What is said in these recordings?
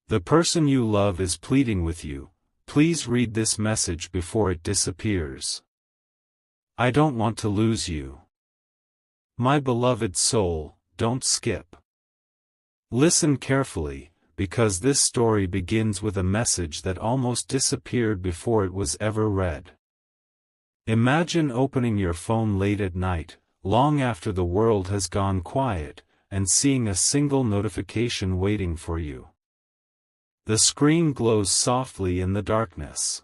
The person you love is pleading with you, please read this message before it disappears. I don't want to lose you. My beloved soul, don't skip. Listen carefully, because this story begins with a message that almost disappeared before it was ever read. Imagine opening your phone late at night, long after the world has gone quiet, and seeing a single notification waiting for you. The screen glows softly in the darkness.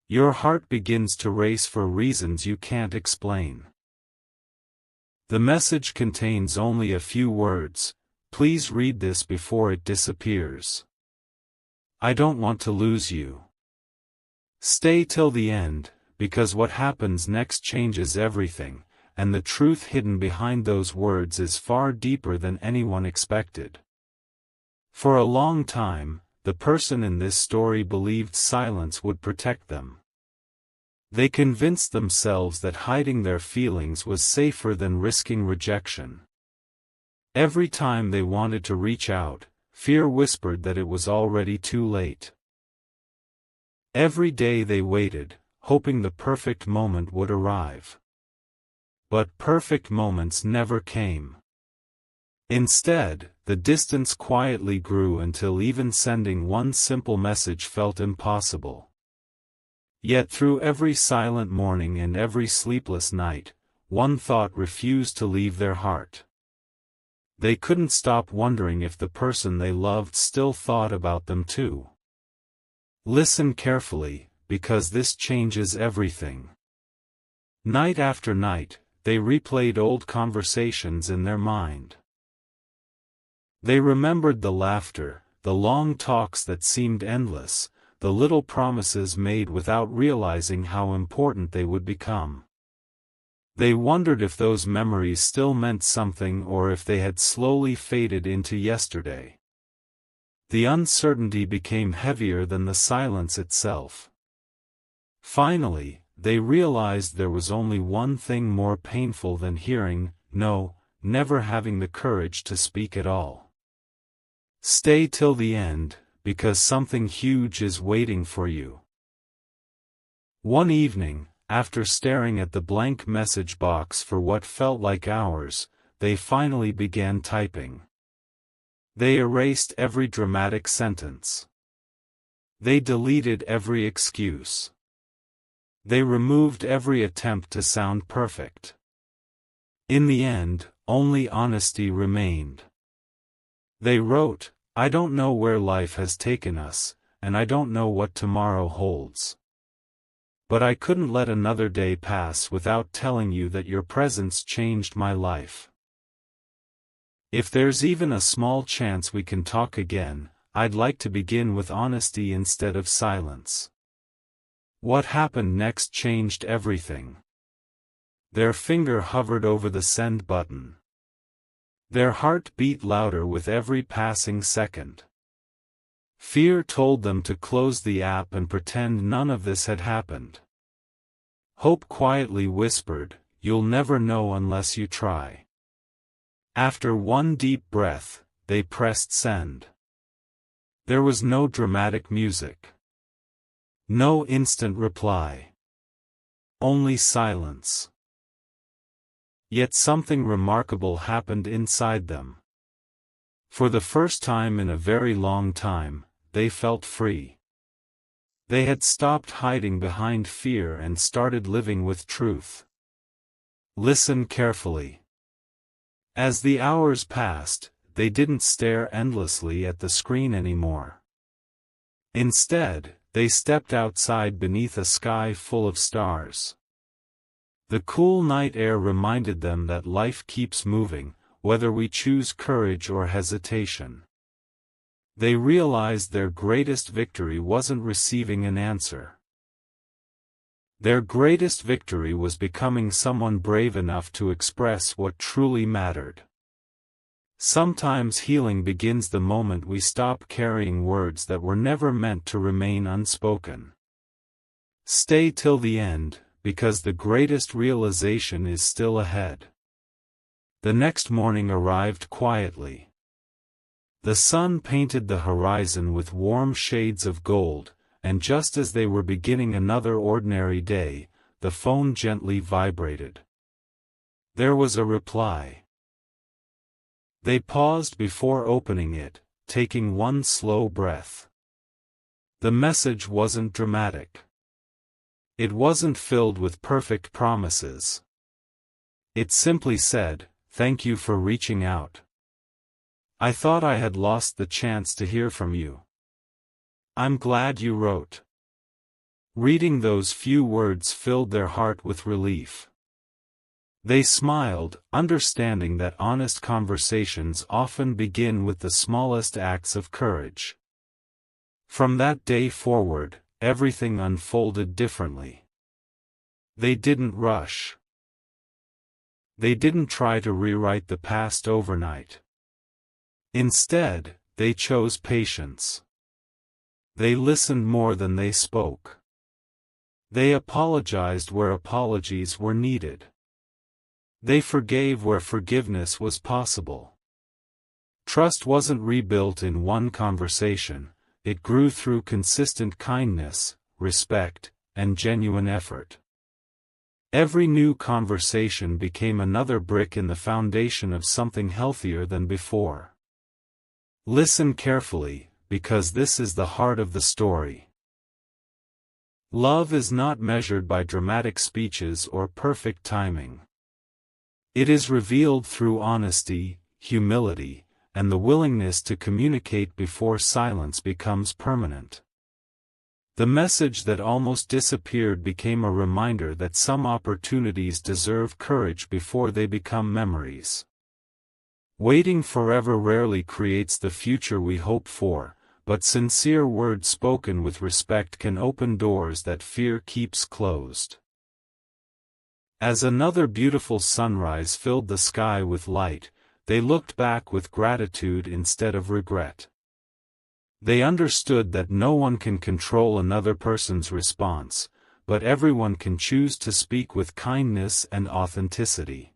Your heart begins to race for reasons you can't explain. The message contains only a few words. Please read this before it disappears. I don't want to lose you. Stay till the end, because what happens next changes everything, and the truth hidden behind those words is far deeper than anyone expected. For a long time, the person in this story believed silence would protect them. They convinced themselves that hiding their feelings was safer than risking rejection. Every time they wanted to reach out, fear whispered that it was already too late. Every day they waited, hoping the perfect moment would arrive. But perfect moments never came. Instead, the distance quietly grew until even sending one simple message felt impossible. Yet through every silent morning and every sleepless night, one thought refused to leave their heart. They couldn't stop wondering if the person they loved still thought about them too. Listen carefully, because this changes everything. Night after night, they replayed old conversations in their mind. They remembered the laughter, the long talks that seemed endless, the little promises made without realizing how important they would become. They wondered if those memories still meant something or if they had slowly faded into yesterday. The uncertainty became heavier than the silence itself. Finally, they realized there was only one thing more painful than hearing no, never having the courage to speak at all. Stay till the end, because something huge is waiting for you. One evening, after staring at the blank message box for what felt like hours, they finally began typing. They erased every dramatic sentence. They deleted every excuse. They removed every attempt to sound perfect. In the end, only honesty remained. They wrote, I don't know where life has taken us, and I don't know what tomorrow holds. But I couldn't let another day pass without telling you that your presence changed my life. If there's even a small chance we can talk again, I'd like to begin with honesty instead of silence. What happened next changed everything. Their finger hovered over the send button. Their heart beat louder with every passing second. Fear told them to close the app and pretend none of this had happened. Hope quietly whispered, you'll never know unless you try. After one deep breath, they pressed send. There was no dramatic music. No instant reply. Only silence. Yet something remarkable happened inside them. For the first time in a very long time, they felt free. They had stopped hiding behind fear and started living with truth. Listen carefully. As the hours passed, they didn't stare endlessly at the screen anymore. Instead, they stepped outside beneath a sky full of stars. The cool night air reminded them that life keeps moving, whether we choose courage or hesitation. They realized their greatest victory wasn't receiving an answer. Their greatest victory was becoming someone brave enough to express what truly mattered. Sometimes healing begins the moment we stop carrying words that were never meant to remain unspoken. Stay till the end, because the greatest realization is still ahead. The next morning arrived quietly. The sun painted the horizon with warm shades of gold, and just as they were beginning another ordinary day, the phone gently vibrated. There was a reply. They paused before opening it, taking one slow breath. The message wasn't dramatic. It wasn't filled with perfect promises. It simply said, "Thank you for reaching out. I thought I had lost the chance to hear from you. I'm glad you wrote." Reading those few words filled their heart with relief. They smiled, understanding that honest conversations often begin with the smallest acts of courage. From that day forward, everything unfolded differently. They didn't rush. They didn't try to rewrite the past overnight. Instead, they chose patience. They listened more than they spoke. They apologized where apologies were needed. They forgave where forgiveness was possible. Trust wasn't rebuilt in one conversation, it grew through consistent kindness, respect, and genuine effort. Every new conversation became another brick in the foundation of something healthier than before. Listen carefully, because this is the heart of the story. Love is not measured by dramatic speeches or perfect timing. It is revealed through honesty, humility, and the willingness to communicate before silence becomes permanent. The message that almost disappeared became a reminder that some opportunities deserve courage before they become memories. Waiting forever rarely creates the future we hope for, but sincere words spoken with respect can open doors that fear keeps closed. As another beautiful sunrise filled the sky with light, they looked back with gratitude instead of regret. They understood that no one can control another person's response, but everyone can choose to speak with kindness and authenticity.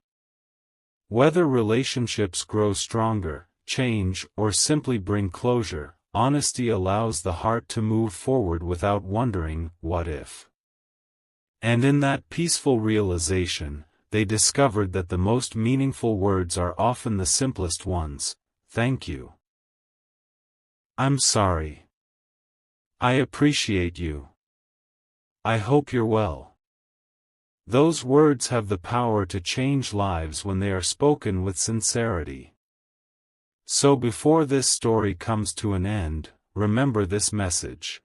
Whether relationships grow stronger, change, or simply bring closure, honesty allows the heart to move forward without wondering, "What if?" And in that peaceful realization, they discovered that the most meaningful words are often the simplest ones. "Thank you. I'm sorry. I appreciate you. I hope you're well." Those words have the power to change lives when they are spoken with sincerity. So before this story comes to an end, remember this message.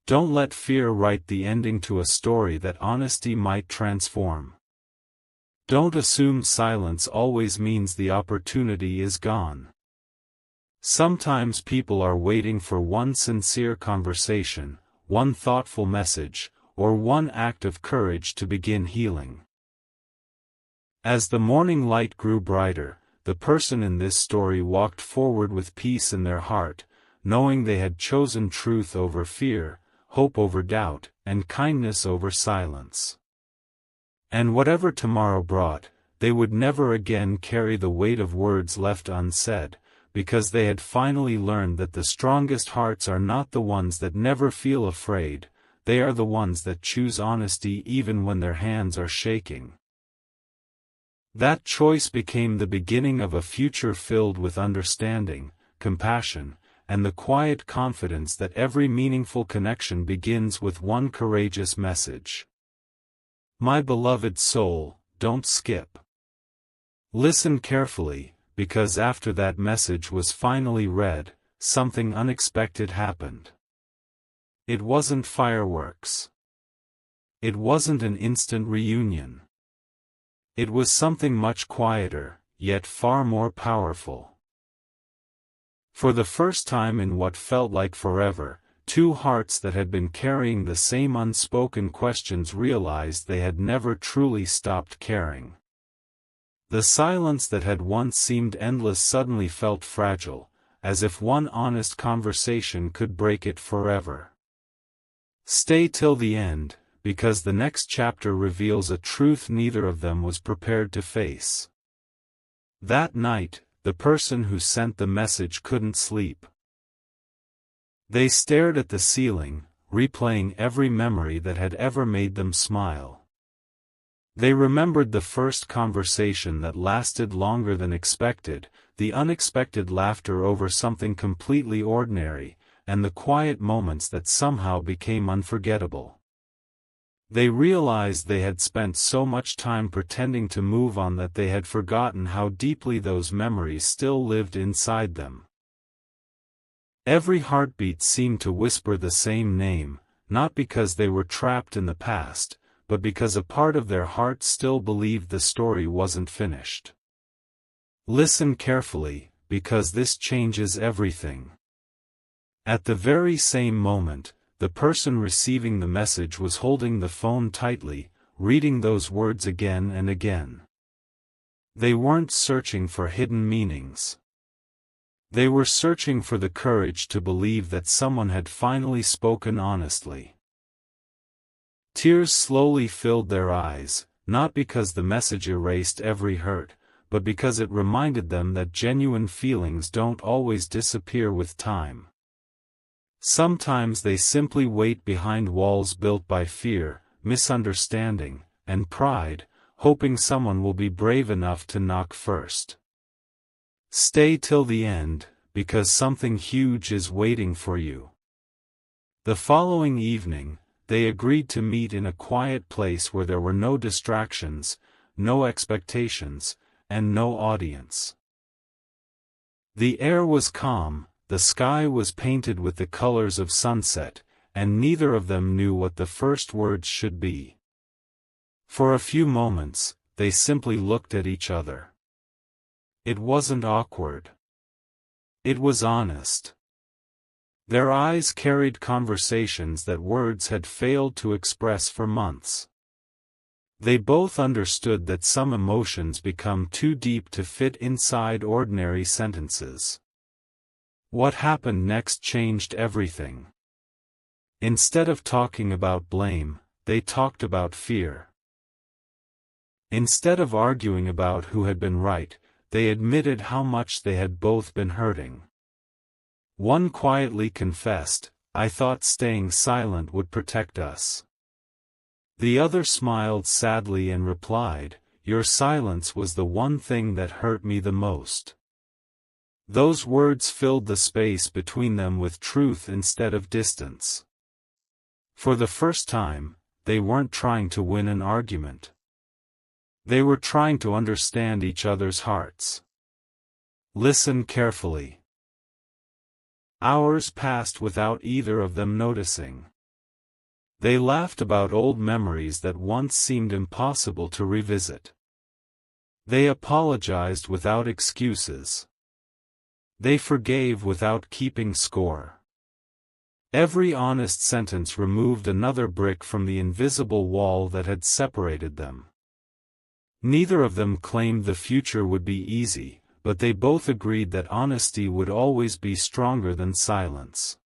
Don't let fear write the ending to a story that honesty might transform. Don't assume silence always means the opportunity is gone. Sometimes people are waiting for one sincere conversation, one thoughtful message, or one act of courage to begin healing. As the morning light grew brighter, the person in this story walked forward with peace in their heart, knowing they had chosen truth over fear, hope over doubt, and kindness over silence. And whatever tomorrow brought, they would never again carry the weight of words left unsaid, because they had finally learned that the strongest hearts are not the ones that never feel afraid, they are the ones that choose honesty even when their hands are shaking. That choice became the beginning of a future filled with understanding, compassion, and the quiet confidence that every meaningful connection begins with one courageous message. My beloved soul, don't skip. Listen carefully, because after that message was finally read, something unexpected happened. It wasn't fireworks. It wasn't an instant reunion. It was something much quieter, yet far more powerful. For the first time in what felt like forever, two hearts that had been carrying the same unspoken questions realized they had never truly stopped caring. The silence that had once seemed endless suddenly felt fragile, as if one honest conversation could break it forever. Stay till the end, because the next chapter reveals a truth neither of them was prepared to face. That night, the person who sent the message couldn't sleep. They stared at the ceiling, replaying every memory that had ever made them smile. They remembered the first conversation that lasted longer than expected, the unexpected laughter over something completely ordinary, and the quiet moments that somehow became unforgettable. They realized they had spent so much time pretending to move on that they had forgotten how deeply those memories still lived inside them. Every heartbeat seemed to whisper the same name, not because they were trapped in the past, but because a part of their heart still believed the story wasn't finished. Listen carefully, because this changes everything. At the very same moment, the person receiving the message was holding the phone tightly, reading those words again and again. They weren't searching for hidden meanings. They were searching for the courage to believe that someone had finally spoken honestly. Tears slowly filled their eyes, not because the message erased every hurt, but because it reminded them that genuine feelings don't always disappear with time. Sometimes they simply wait behind walls built by fear, misunderstanding, and pride, hoping someone will be brave enough to knock first. Stay till the end, because something huge is waiting for you. The following evening, they agreed to meet in a quiet place where there were no distractions, no expectations, and no audience. The air was calm, the sky was painted with the colors of sunset, and neither of them knew what the first words should be. For a few moments, they simply looked at each other. It wasn't awkward. It was honest. Their eyes carried conversations that words had failed to express for months. They both understood that some emotions become too deep to fit inside ordinary sentences. What happened next changed everything. Instead of talking about blame, they talked about fear. Instead of arguing about who had been right, they admitted how much they had both been hurting. One quietly confessed, "I thought staying silent would protect us." The other smiled sadly and replied, "Your silence was the one thing that hurt me the most." Those words filled the space between them with truth instead of distance. For the first time, they weren't trying to win an argument. They were trying to understand each other's hearts. Listen carefully. Hours passed without either of them noticing. They laughed about old memories that once seemed impossible to revisit. They apologized without excuses. They forgave without keeping score. Every honest sentence removed another brick from the invisible wall that had separated them. Neither of them claimed the future would be easy, but they both agreed that honesty would always be stronger than silence.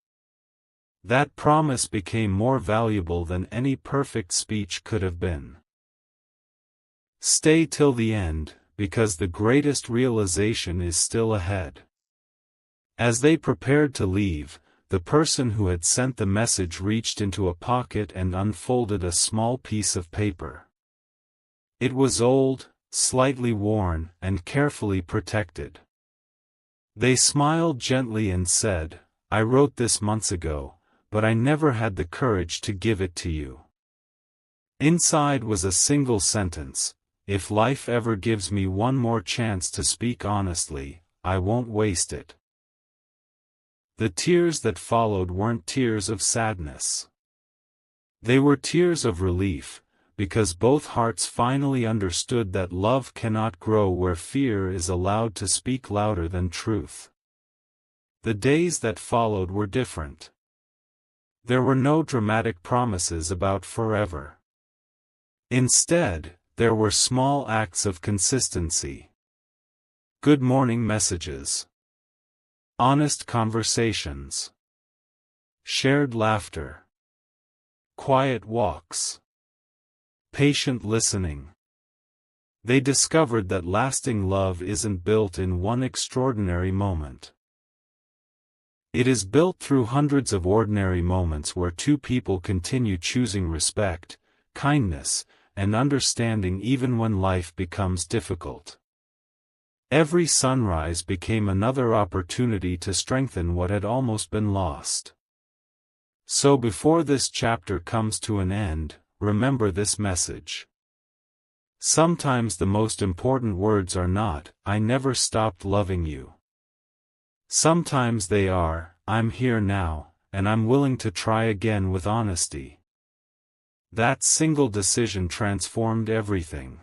That promise became more valuable than any perfect speech could have been. Stay till the end, because the greatest realization is still ahead. As they prepared to leave, the person who had sent the message reached into a pocket and unfolded a small piece of paper. It was old, slightly worn, and carefully protected. They smiled gently and said, "I wrote this months ago, but I never had the courage to give it to you." Inside was a single sentence, "If life ever gives me one more chance to speak honestly, I won't waste it." The tears that followed weren't tears of sadness. They were tears of relief, because both hearts finally understood that love cannot grow where fear is allowed to speak louder than truth. The days that followed were different. There were no dramatic promises about forever. Instead, there were small acts of consistency. Good morning messages. Honest conversations. Shared laughter. Quiet walks. Patient listening. They discovered that lasting love isn't built in one extraordinary moment. It is built through hundreds of ordinary moments where two people continue choosing respect, kindness, and understanding even when life becomes difficult. Every sunrise became another opportunity to strengthen what had almost been lost. So before this chapter comes to an end, remember this message. Sometimes the most important words are not, "I never stopped loving you." Sometimes they are, "I'm here now, and I'm willing to try again with honesty." That single decision transformed everything.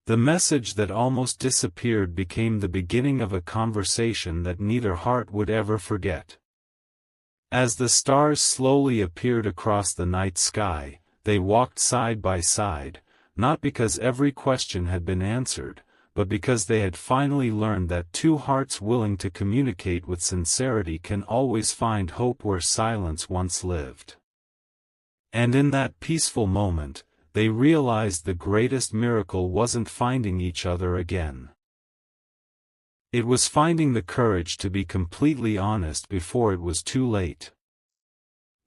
The message that almost disappeared became the beginning of a conversation that neither heart would ever forget. As the stars slowly appeared across the night sky, they walked side by side, not because every question had been answered, but because they had finally learned that two hearts willing to communicate with sincerity can always find hope where silence once lived. And in that peaceful moment, they realized the greatest miracle wasn't finding each other again. It was finding the courage to be completely honest before it was too late.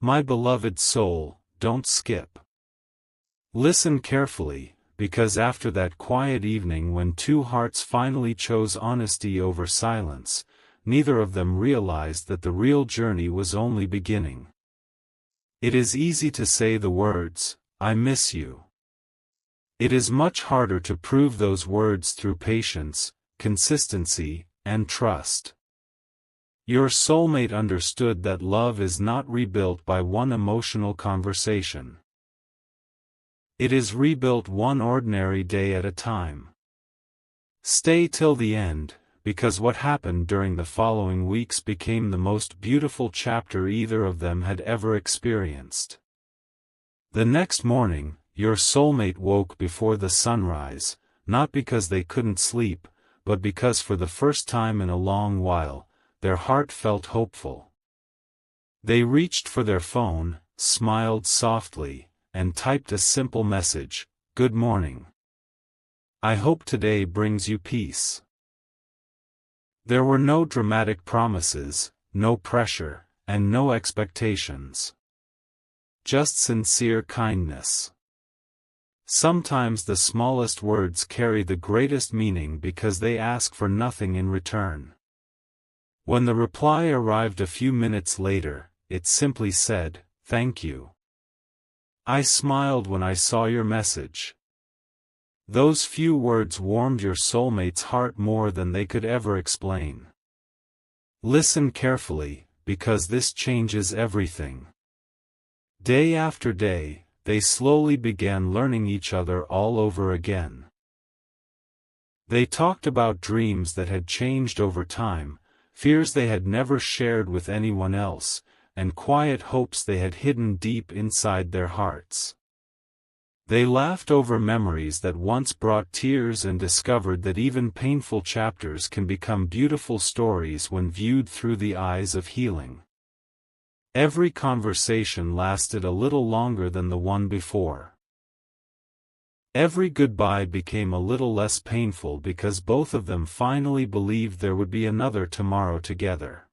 My beloved soul, don't skip. Listen carefully, because after that quiet evening when two hearts finally chose honesty over silence, neither of them realized that the real journey was only beginning. It is easy to say the words, "I miss you." It is much harder to prove those words through patience, consistency, and trust. Your soulmate understood that love is not rebuilt by one emotional conversation. It is rebuilt one ordinary day at a time. Stay till the end, because what happened during the following weeks became the most beautiful chapter either of them had ever experienced. The next morning, your soulmate woke before the sunrise, not because they couldn't sleep, but because for the first time in a long while, their heart felt hopeful. They reached for their phone, smiled softly, and typed a simple message, "Good morning. I hope today brings you peace." There were no dramatic promises, no pressure, and no expectations. Just sincere kindness. Sometimes the smallest words carry the greatest meaning because they ask for nothing in return. When the reply arrived a few minutes later, it simply said, "Thank you. I smiled when I saw your message." Those few words warmed your soulmate's heart more than they could ever explain. Listen carefully, because this changes everything. Day after day, they slowly began learning each other all over again. They talked about dreams that had changed over time, fears they had never shared with anyone else, and quiet hopes they had hidden deep inside their hearts. They laughed over memories that once brought tears and discovered that even painful chapters can become beautiful stories when viewed through the eyes of healing. Every conversation lasted a little longer than the one before. Every goodbye became a little less painful because both of them finally believed there would be another tomorrow together.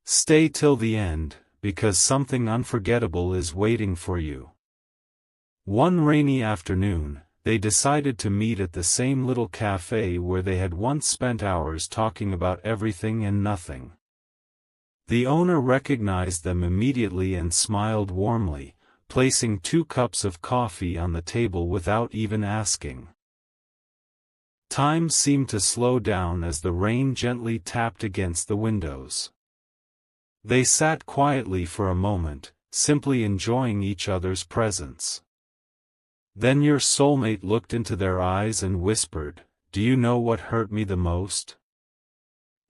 Stay till the end, because something unforgettable is waiting for you. One rainy afternoon, they decided to meet at the same little cafe where they had once spent hours talking about everything and nothing. The owner recognized them immediately and smiled warmly, placing 2 cups of coffee on the table without even asking. Time seemed to slow down as the rain gently tapped against the windows. They sat quietly for a moment, simply enjoying each other's presence. Then your soulmate looked into their eyes and whispered, "Do you know what hurt me the most?"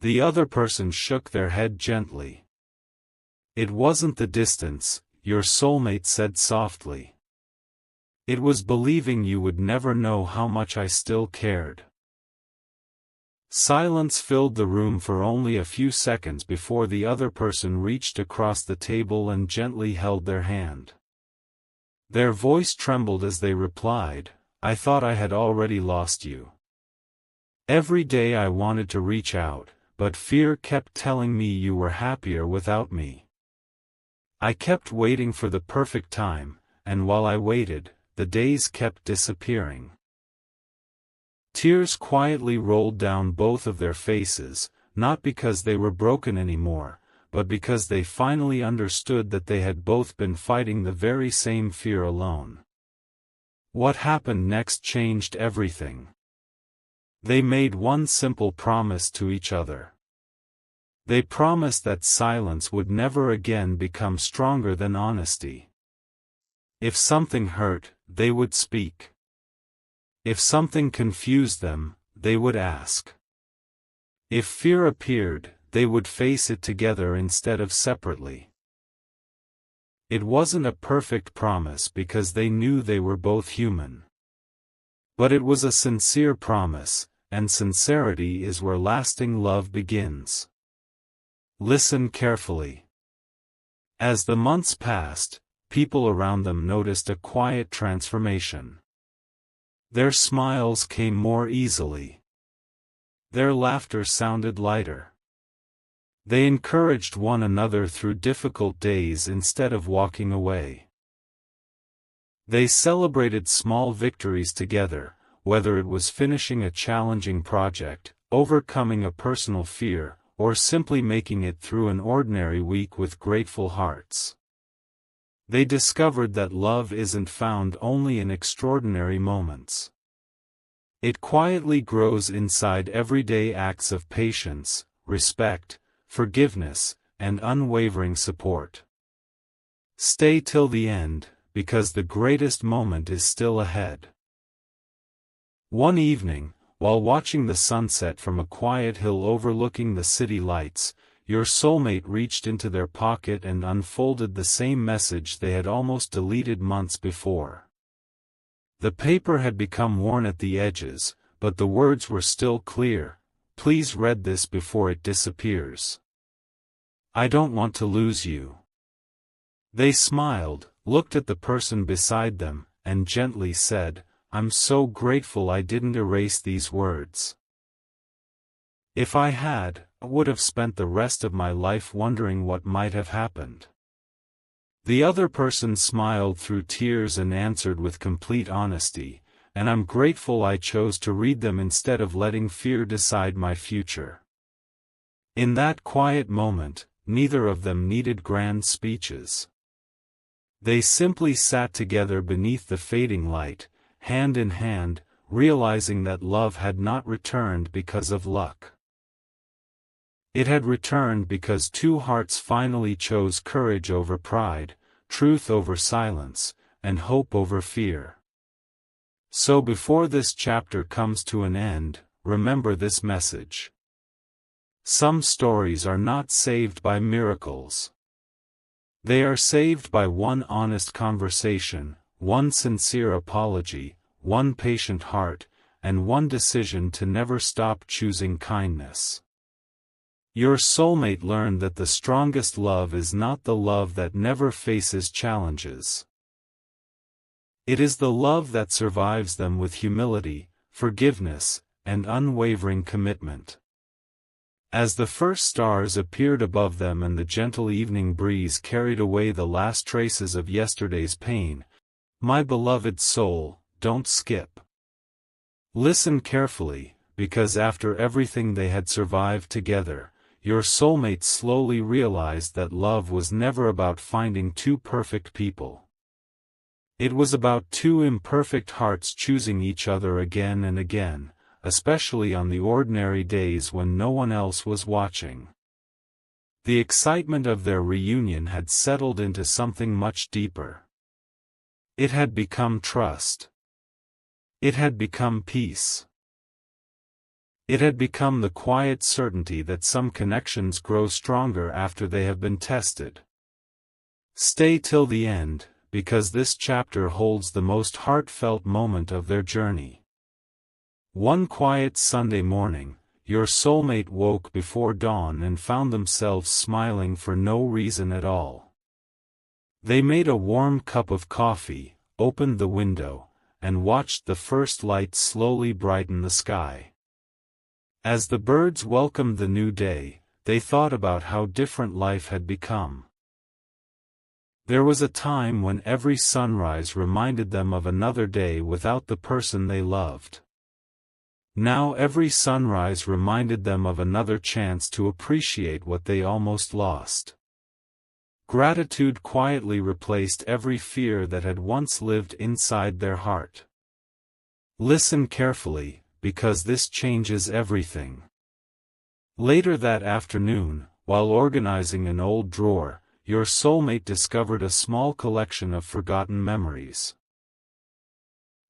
The other person shook their head gently. "It wasn't the distance," your soulmate said softly. "It was believing you would never know how much I still cared." Silence filled the room for only a few seconds before the other person reached across the table and gently held their hand. Their voice trembled as they replied, I thought I had already lost you. Every day I wanted to reach out, but fear kept telling me you were happier without me. I kept waiting for the perfect time, and while I waited, the days kept disappearing. Tears quietly rolled down both of their faces, not because they were broken anymore, but because they finally understood that they had both been fighting the very same fear alone. What happened next changed everything. They made one simple promise to each other. They promised that silence would never again become stronger than honesty. If something hurt, they would speak. If something confused them, they would ask. If fear appeared, they would face it together instead of separately. It wasn't a perfect promise because they knew they were both human. But it was a sincere promise, and sincerity is where lasting love begins. Listen carefully. As the months passed, people around them noticed a quiet transformation. Their smiles came more easily. Their laughter sounded lighter. They encouraged one another through difficult days instead of walking away. They celebrated small victories together, whether it was finishing a challenging project, overcoming a personal fear, or simply making it through an ordinary week with grateful hearts. They discovered that love isn't found only in extraordinary moments. It quietly grows inside everyday acts of patience, respect, forgiveness, and unwavering support. Stay till the end, because the greatest moment is still ahead. One evening, while watching the sunset from a quiet hill overlooking the city lights, your soulmate reached into their pocket and unfolded the same message they had almost deleted months before. The paper had become worn at the edges, but the words were still clear. Please read this before it disappears. I don't want to lose you. They smiled, looked at the person beside them, and gently said, I'm so grateful I didn't erase these words. If I had, I would have spent the rest of my life wondering what might have happened. The other person smiled through tears and answered with complete honesty, and I'm grateful I chose to read them instead of letting fear decide my future. In that quiet moment, neither of them needed grand speeches. They simply sat together beneath the fading light, hand in hand, realizing that love had not returned because of luck. It had returned because two hearts finally chose courage over pride, truth over silence, and hope over fear. So before this chapter comes to an end, remember this message. Some stories are not saved by miracles. They are saved by one honest conversation, one sincere apology, one patient heart, and one decision to never stop choosing kindness. Your soulmate learned that the strongest love is not the love that never faces challenges. It is the love that survives them with humility, forgiveness, and unwavering commitment. As the first stars appeared above them and the gentle evening breeze carried away the last traces of yesterday's pain, my beloved soul, don't skip. Listen carefully, because after everything they had survived together, your soulmate slowly realized that love was never about finding two perfect people. It was about two imperfect hearts choosing each other again and again, especially on the ordinary days when no one else was watching. The excitement of their reunion had settled into something much deeper. It had become trust. It had become peace. It had become the quiet certainty that some connections grow stronger after they have been tested. Stay till the end, because this chapter holds the most heartfelt moment of their journey. One quiet Sunday morning, your soulmate woke before dawn and found themselves smiling for no reason at all. They made a warm cup of coffee, opened the window, and watched the first light slowly brighten the sky. As the birds welcomed the new day, they thought about how different life had become. There was a time when every sunrise reminded them of another day without the person they loved. Now every sunrise reminded them of another chance to appreciate what they almost lost. Gratitude quietly replaced every fear that had once lived inside their heart. Listen carefully, because this changes everything. Later that afternoon, while organizing an old drawer, your soulmate discovered a small collection of forgotten memories.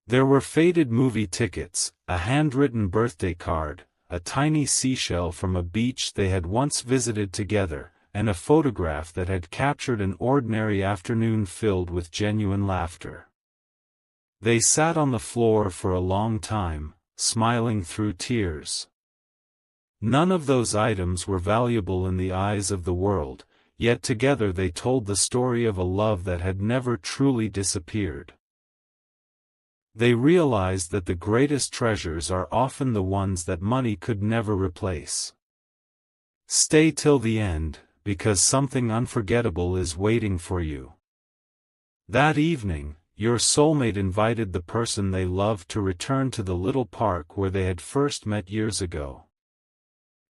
There were faded movie tickets, a handwritten birthday card, a tiny seashell from a beach they had once visited together, and a photograph that had captured an ordinary afternoon filled with genuine laughter. They sat on the floor for a long time, smiling through tears. None of those items were valuable in the eyes of the world, yet together they told the story of a love that had never truly disappeared. They realized that the greatest treasures are often the ones that money could never replace. Stay till the end, because something unforgettable is waiting for you. That evening, your soulmate invited the person they loved to return to the little park where they had first met years ago.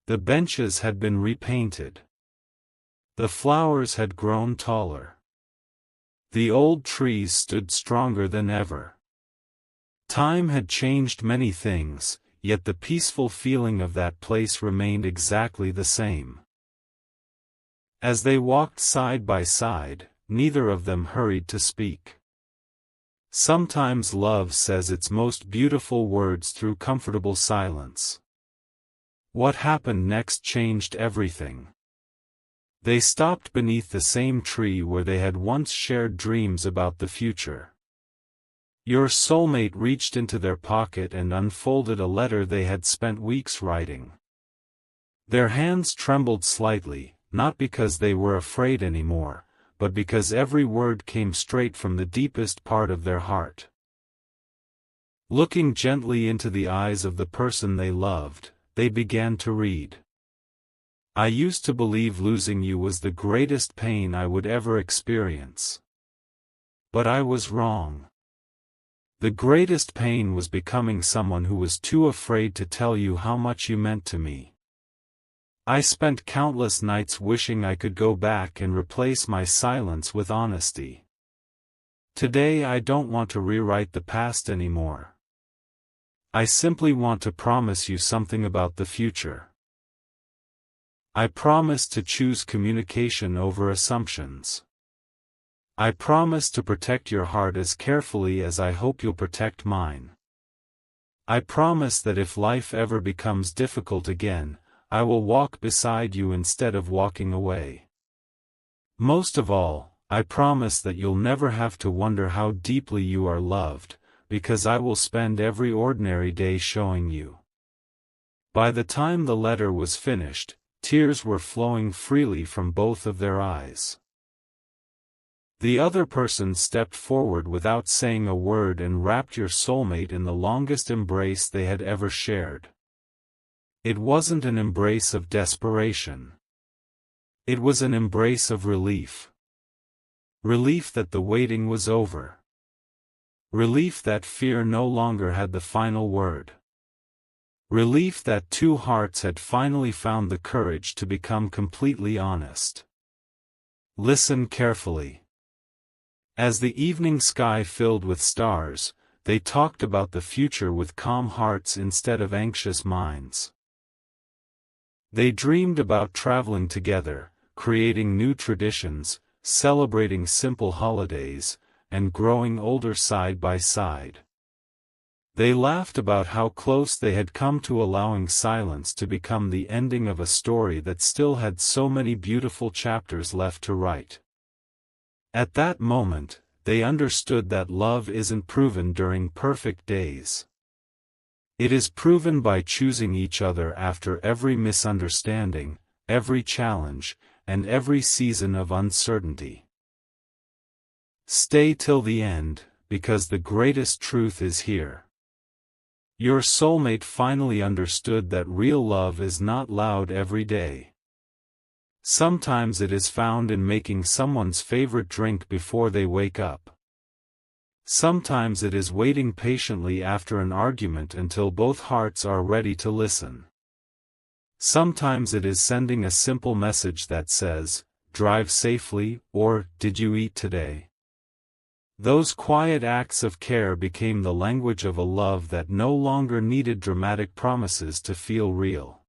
The benches had been repainted. The flowers had grown taller. The old trees stood stronger than ever. Time had changed many things, yet the peaceful feeling of that place remained exactly the same. As they walked side by side, neither of them hurried to speak. Sometimes love says its most beautiful words through comfortable silence. What happened next changed everything. They stopped beneath the same tree where they had once shared dreams about the future. Your soulmate reached into their pocket and unfolded a letter they had spent weeks writing. Their hands trembled slightly, not because they were afraid anymore, but because every word came straight from the deepest part of their heart. Looking gently into the eyes of the person they loved, they began to read. I used to believe losing you was the greatest pain I would ever experience. But I was wrong. The greatest pain was becoming someone who was too afraid to tell you how much you meant to me. I spent countless nights wishing I could go back and replace my silence with honesty. Today I don't want to rewrite the past anymore. I simply want to promise you something about the future. I promise to choose communication over assumptions. I promise to protect your heart as carefully as I hope you'll protect mine. I promise that if life ever becomes difficult again, I will walk beside you instead of walking away. Most of all, I promise that you'll never have to wonder how deeply you are loved, because I will spend every ordinary day showing you. By the time the letter was finished, tears were flowing freely from both of their eyes. The other person stepped forward without saying a word and wrapped your soulmate in the longest embrace they had ever shared. It wasn't an embrace of desperation. It was an embrace of relief. Relief that the waiting was over. Relief that fear no longer had the final word. Relief that two hearts had finally found the courage to become completely honest. Listen carefully. As the evening sky filled with stars, they talked about the future with calm hearts instead of anxious minds. They dreamed about traveling together, creating new traditions, celebrating simple holidays, and growing older side by side. They laughed about how close they had come to allowing silence to become the ending of a story that still had so many beautiful chapters left to write. At that moment, they understood that love isn't proven during perfect days. It is proven by choosing each other after every misunderstanding, every challenge, and every season of uncertainty. Stay till the end, because the greatest truth is here. Your soulmate finally understood that real love is not loud every day. Sometimes it is found in making someone's favorite drink before they wake up. Sometimes it is waiting patiently after an argument until both hearts are ready to listen. Sometimes it is sending a simple message that says, "Drive safely," or "Did you eat today?" Those quiet acts of care became the language of a love that no longer needed dramatic promises to feel real.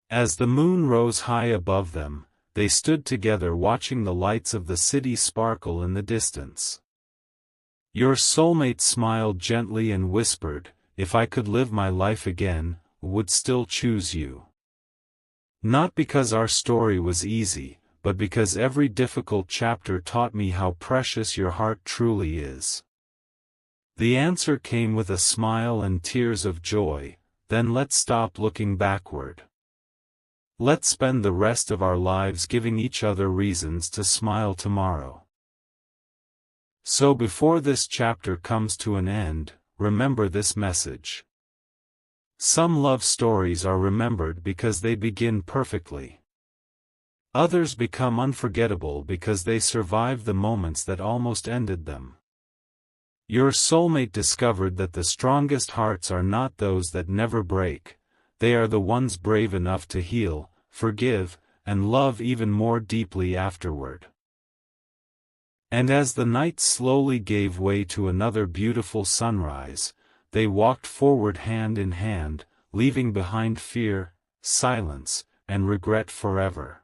As the moon rose high above them, they stood together watching the lights of the city sparkle in the distance. Your soulmate smiled gently and whispered, "If I could live my life again, would still choose you." Not because our story was easy, but because every difficult chapter taught me how precious your heart truly is. The answer came with a smile and tears of joy. Then let's stop looking backward. Let's spend the rest of our lives giving each other reasons to smile tomorrow. So before this chapter comes to an end, remember this message. Some love stories are remembered because they begin perfectly. Others become unforgettable because they survive the moments that almost ended them. Your soulmate discovered that the strongest hearts are not those that never break, they are the ones brave enough to heal, forgive, and love even more deeply afterward. And as the night slowly gave way to another beautiful sunrise, they walked forward hand in hand, leaving behind fear, silence, and regret forever.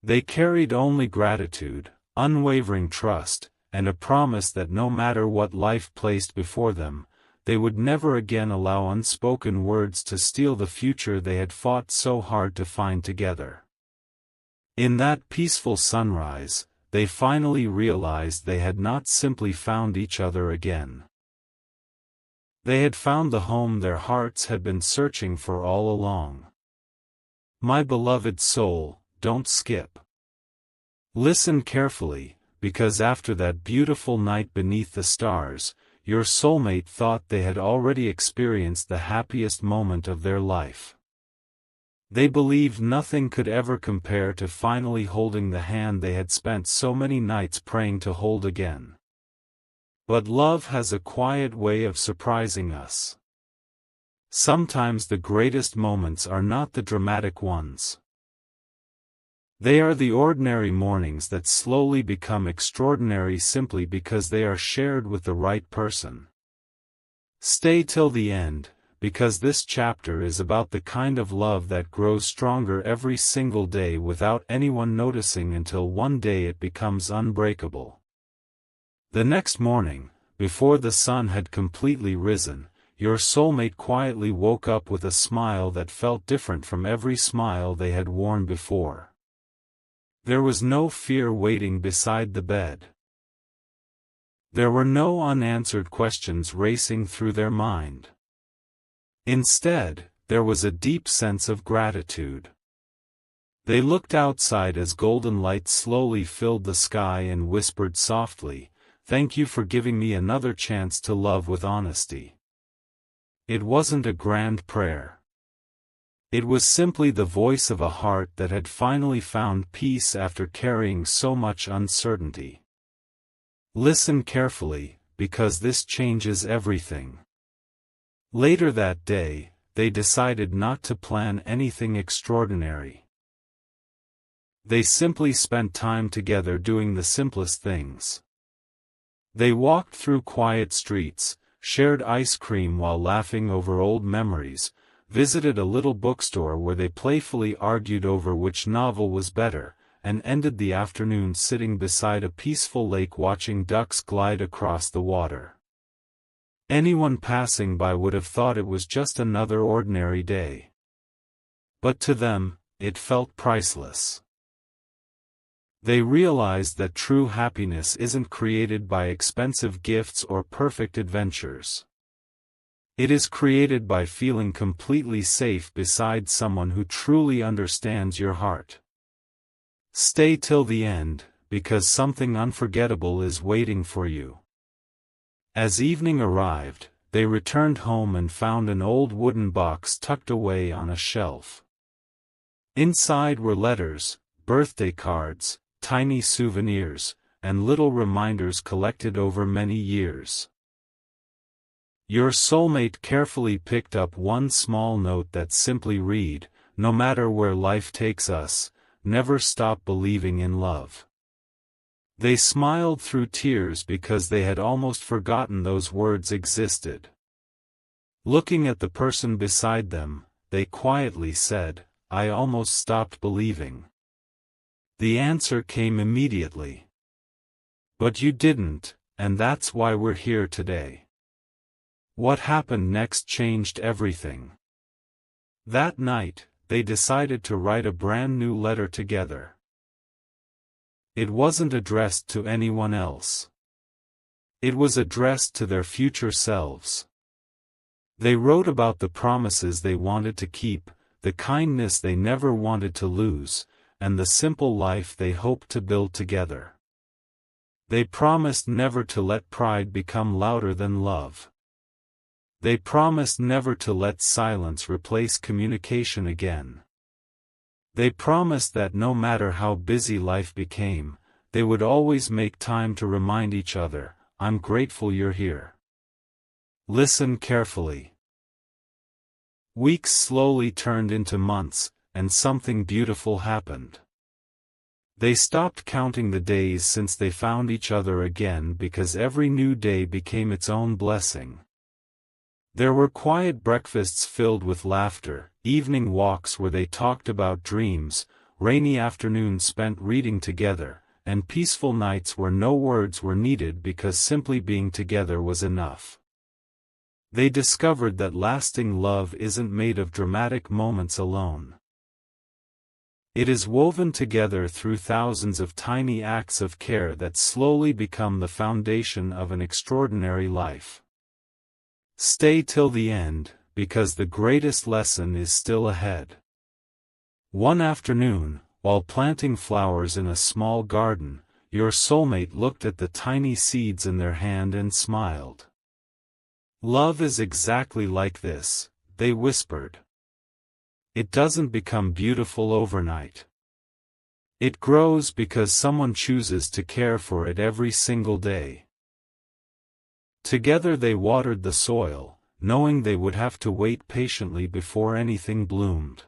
They carried only gratitude, unwavering trust, and a promise that no matter what life placed before them, they would never again allow unspoken words to steal the future they had fought so hard to find together. In that peaceful sunrise, they finally realized they had not simply found each other again. They had found the home their hearts had been searching for all along. My beloved soul, don't skip. Listen carefully, because after that beautiful night beneath the stars, your soulmate thought they had already experienced the happiest moment of their life. They believed nothing could ever compare to finally holding the hand they had spent so many nights praying to hold again. But love has a quiet way of surprising us. Sometimes the greatest moments are not the dramatic ones. They are the ordinary mornings that slowly become extraordinary simply because they are shared with the right person. Stay till the end, because this chapter is about the kind of love that grows stronger every single day without anyone noticing until one day it becomes unbreakable. The next morning, before the sun had completely risen, your soulmate quietly woke up with a smile that felt different from every smile they had worn before. There was no fear waiting beside the bed. There were no unanswered questions racing through their mind. Instead, there was a deep sense of gratitude. They looked outside as golden light slowly filled the sky and whispered softly, "Thank you for giving me another chance to love with honesty." It wasn't a grand prayer. It was simply the voice of a heart that had finally found peace after carrying so much uncertainty. Listen carefully, because this changes everything. Later that day, they decided not to plan anything extraordinary. They simply spent time together doing the simplest things. They walked through quiet streets, shared ice cream while laughing over old memories, visited a little bookstore where they playfully argued over which novel was better, and ended the afternoon sitting beside a peaceful lake watching ducks glide across the water. Anyone passing by would have thought it was just another ordinary day. But to them, it felt priceless. They realized that true happiness isn't created by expensive gifts or perfect adventures. It is created by feeling completely safe beside someone who truly understands your heart. Stay till the end, because something unforgettable is waiting for you. As evening arrived, they returned home and found an old wooden box tucked away on a shelf. Inside were letters, birthday cards, tiny souvenirs, and little reminders collected over many years. Your soulmate carefully picked up one small note that simply read, "No matter where life takes us, never stop believing in love." They smiled through tears because they had almost forgotten those words existed. Looking at the person beside them, they quietly said, "I almost stopped believing." The answer came immediately. But you didn't, and that's why we're here today. What happened next changed everything. That night, they decided to write a brand new letter together. It wasn't addressed to anyone else. It was addressed to their future selves. They wrote about the promises they wanted to keep, the kindness they never wanted to lose, and the simple life they hoped to build together. They promised never to let pride become louder than love. They promised never to let silence replace communication again. They promised that no matter how busy life became, they would always make time to remind each other, "I'm grateful you're here." Listen carefully. Weeks slowly turned into months, and something beautiful happened. They stopped counting the days since they found each other again because every new day became its own blessing. There were quiet breakfasts filled with laughter, evening walks where they talked about dreams, rainy afternoons spent reading together, and peaceful nights where no words were needed because simply being together was enough. They discovered that lasting love isn't made of dramatic moments alone. It is woven together through thousands of tiny acts of care that slowly become the foundation of an extraordinary life. Stay till the end, because the greatest lesson is still ahead. One afternoon, while planting flowers in a small garden, your soulmate looked at the tiny seeds in their hand and smiled. "Love is exactly like this," they whispered. "It doesn't become beautiful overnight. It grows because someone chooses to care for it every single day." Together they watered the soil, knowing they would have to wait patiently before anything bloomed.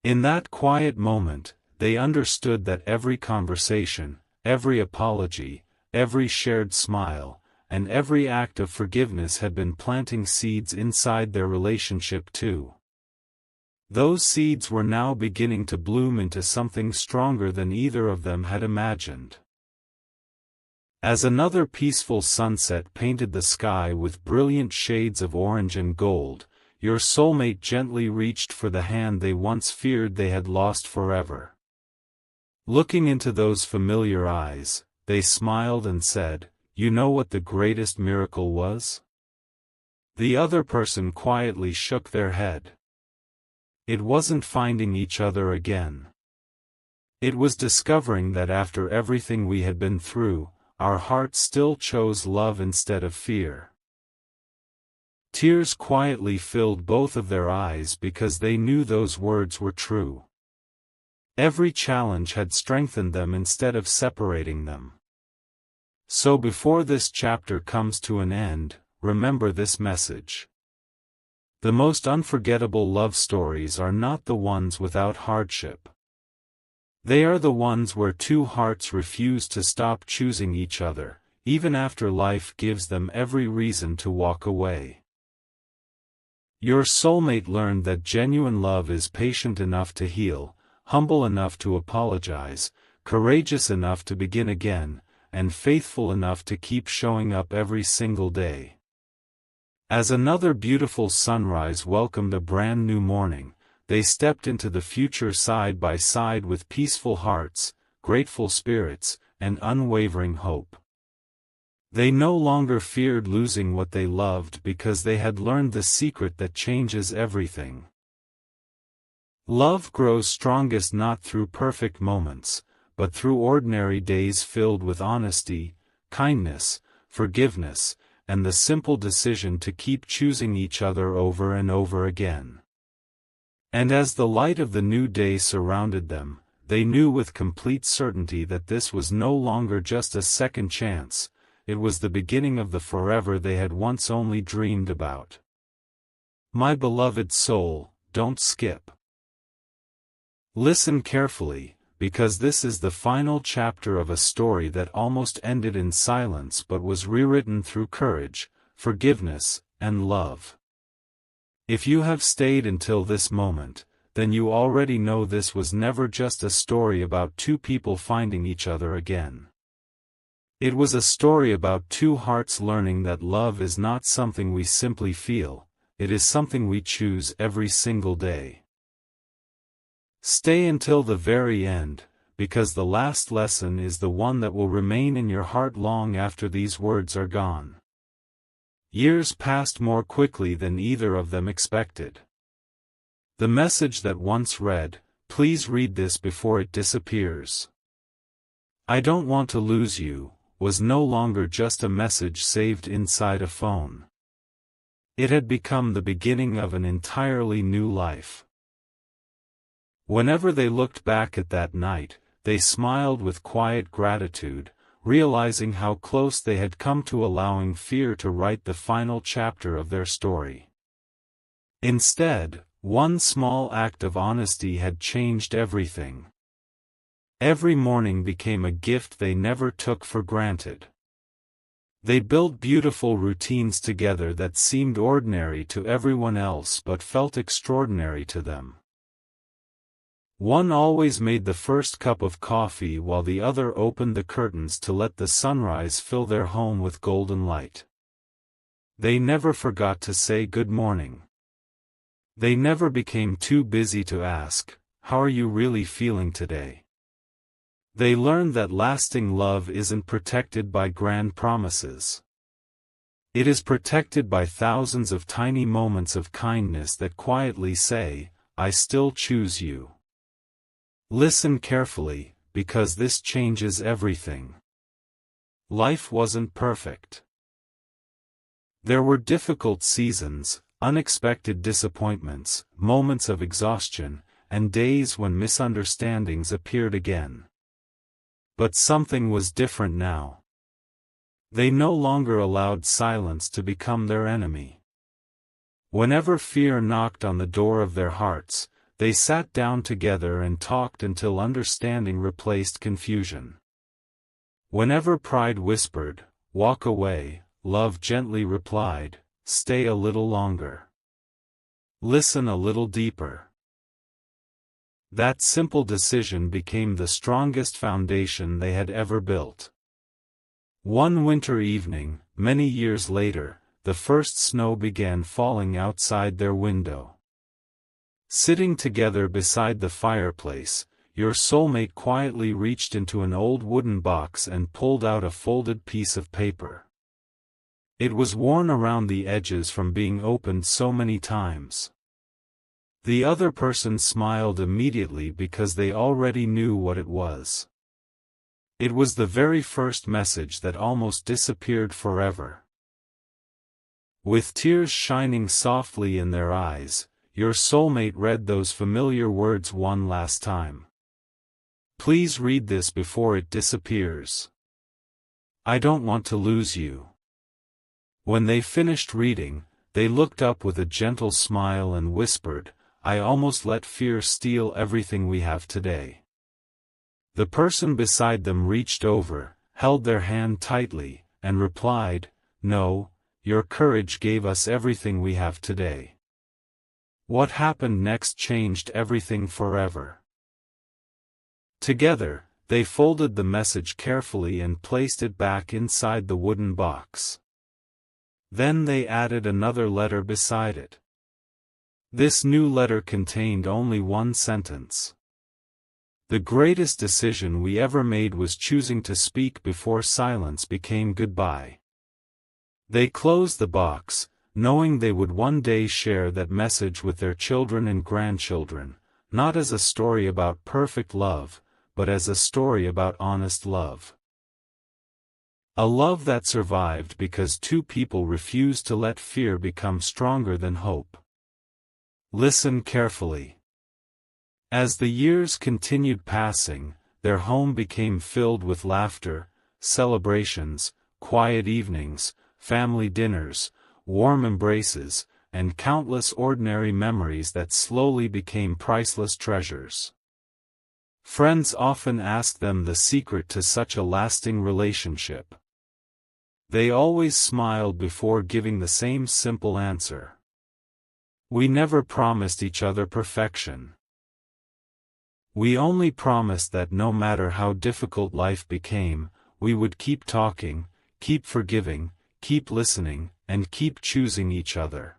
In that quiet moment, they understood that every conversation, every apology, every shared smile, and every act of forgiveness had been planting seeds inside their relationship too. Those seeds were now beginning to bloom into something stronger than either of them had imagined. As another peaceful sunset painted the sky with brilliant shades of orange and gold, your soulmate gently reached for the hand they once feared they had lost forever. Looking into those familiar eyes, they smiled and said, "You know what the greatest miracle was?" The other person quietly shook their head. It wasn't finding each other again. It was discovering that after everything we had been through, our hearts still chose love instead of fear. Tears quietly filled both of their eyes because they knew those words were true. Every challenge had strengthened them instead of separating them. So before this chapter comes to an end, remember this message. The most unforgettable love stories are not the ones without hardship. They are the ones where two hearts refuse to stop choosing each other, even after life gives them every reason to walk away. Your soulmate learned that genuine love is patient enough to heal, humble enough to apologize, courageous enough to begin again, and faithful enough to keep showing up every single day. As another beautiful sunrise welcomed a brand new morning, they stepped into the future side by side with peaceful hearts, grateful spirits, and unwavering hope. They no longer feared losing what they loved because they had learned the secret that changes everything. Love grows strongest not through perfect moments, but through ordinary days filled with honesty, kindness, forgiveness, and the simple decision to keep choosing each other over and over again. And as the light of the new day surrounded them, they knew with complete certainty that this was no longer just a second chance, it was the beginning of the forever they had once only dreamed about. My beloved soul, don't skip. Listen carefully, because this is the final chapter of a story that almost ended in silence but was rewritten through courage, forgiveness, and love. If you have stayed until this moment, then you already know this was never just a story about two people finding each other again. It was a story about two hearts learning that love is not something we simply feel, it is something we choose every single day. Stay until the very end, because the last lesson is the one that will remain in your heart long after these words are gone. Years passed more quickly than either of them expected. The message that once read, "Please read this before it disappears. I don't want to lose you," was no longer just a message saved inside a phone. It had become the beginning of an entirely new life. Whenever they looked back at that night, they smiled with quiet gratitude, realizing how close they had come to allowing fear to write the final chapter of their story. Instead, one small act of honesty had changed everything. Every morning became a gift they never took for granted. They built beautiful routines together that seemed ordinary to everyone else but felt extraordinary to them. One always made the first cup of coffee while the other opened the curtains to let the sunrise fill their home with golden light. They never forgot to say good morning. They never became too busy to ask, "How are you really feeling today?" They learned that lasting love isn't protected by grand promises. It is protected by thousands of tiny moments of kindness that quietly say, "I still choose you." Listen carefully, because this changes everything. Life wasn't perfect. There were difficult seasons, unexpected disappointments, moments of exhaustion, and days when misunderstandings appeared again. But something was different now. They no longer allowed silence to become their enemy. Whenever fear knocked on the door of their hearts, they sat down together and talked until understanding replaced confusion. Whenever pride whispered, "Walk away," love gently replied, "Stay a little longer. Listen a little deeper." That simple decision became the strongest foundation they had ever built. One winter evening, many years later, the first snow began falling outside their window. Sitting together beside the fireplace, your soulmate quietly reached into an old wooden box and pulled out a folded piece of paper. It was worn around the edges from being opened so many times. The other person smiled immediately because they already knew what it was. It was the very first message that almost disappeared forever. With tears shining softly in their eyes, your soulmate read those familiar words one last time. "Please read this before it disappears. I don't want to lose you." When they finished reading, they looked up with a gentle smile and whispered, "I almost let fear steal everything we have today." The person beside them reached over, held their hand tightly, and replied, "No, your courage gave us everything we have today." What happened next changed everything forever. Together, they folded the message carefully and placed it back inside the wooden box. Then they added another letter beside it. This new letter contained only one sentence. "The greatest decision we ever made was choosing to speak before silence became goodbye." They closed the box, knowing they would one day share that message with their children and grandchildren, not as a story about perfect love, but as a story about honest love. A love that survived because two people refused to let fear become stronger than hope. Listen carefully. As the years continued passing, their home became filled with laughter, celebrations, quiet evenings, family dinners, warm embraces, and countless ordinary memories that slowly became priceless treasures. Friends often asked them the secret to such a lasting relationship. They always smiled before giving the same simple answer. We never promised each other perfection. We only promised that no matter how difficult life became, we would keep talking, keep forgiving, keep listening, and keep choosing each other.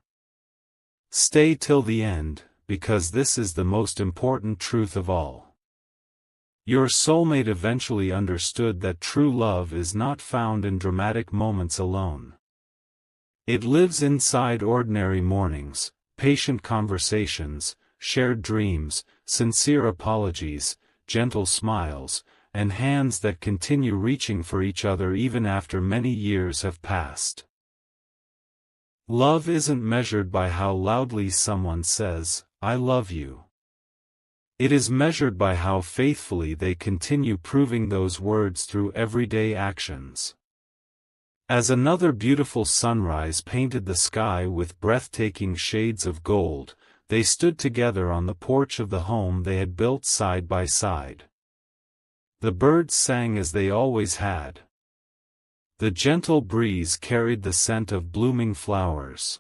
Stay till the end, because this is the most important truth of all. Your soulmate eventually understood that true love is not found in dramatic moments alone. It lives inside ordinary mornings, patient conversations, shared dreams, sincere apologies, gentle smiles, and hands that continue reaching for each other even after many years have passed. Love isn't measured by how loudly someone says, "I love you." It is measured by how faithfully they continue proving those words through everyday actions. As another beautiful sunrise painted the sky with breathtaking shades of gold, they stood together on the porch of the home they had built side by side. The birds sang as they always had. The gentle breeze carried the scent of blooming flowers.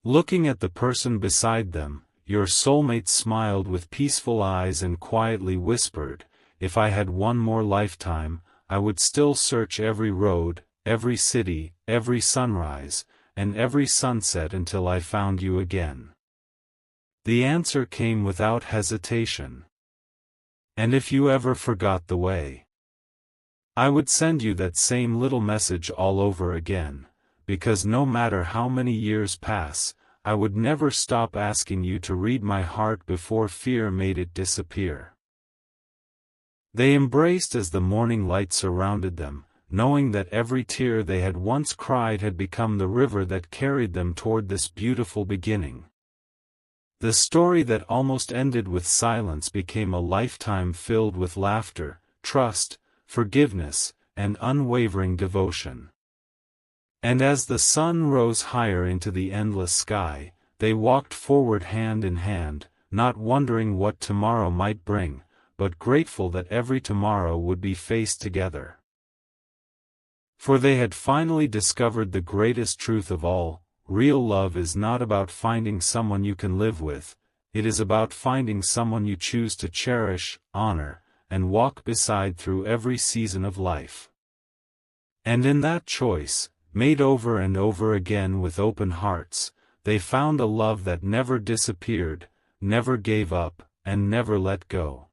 Looking at the person beside them, your soulmate smiled with peaceful eyes and quietly whispered, "If I had one more lifetime, I would still search every road, every city, every sunrise, and every sunset until I found you again." The answer came without hesitation. "And if you ever forgot the way, I would send you that same little message all over again, because no matter how many years pass, I would never stop asking you to read my heart before fear made it disappear." They embraced as the morning light surrounded them, knowing that every tear they had once cried had become the river that carried them toward this beautiful beginning. The story that almost ended with silence became a lifetime filled with laughter, trust, forgiveness, and unwavering devotion. And as the sun rose higher into the endless sky, they walked forward hand in hand, not wondering what tomorrow might bring, but grateful that every tomorrow would be faced together. For they had finally discovered the greatest truth of all: real love is not about finding someone you can live with, it is about finding someone you choose to cherish, honor, and walk beside through every season of life. And in that choice, made over and over again with open hearts, they found a love that never disappeared, never gave up, and never let go.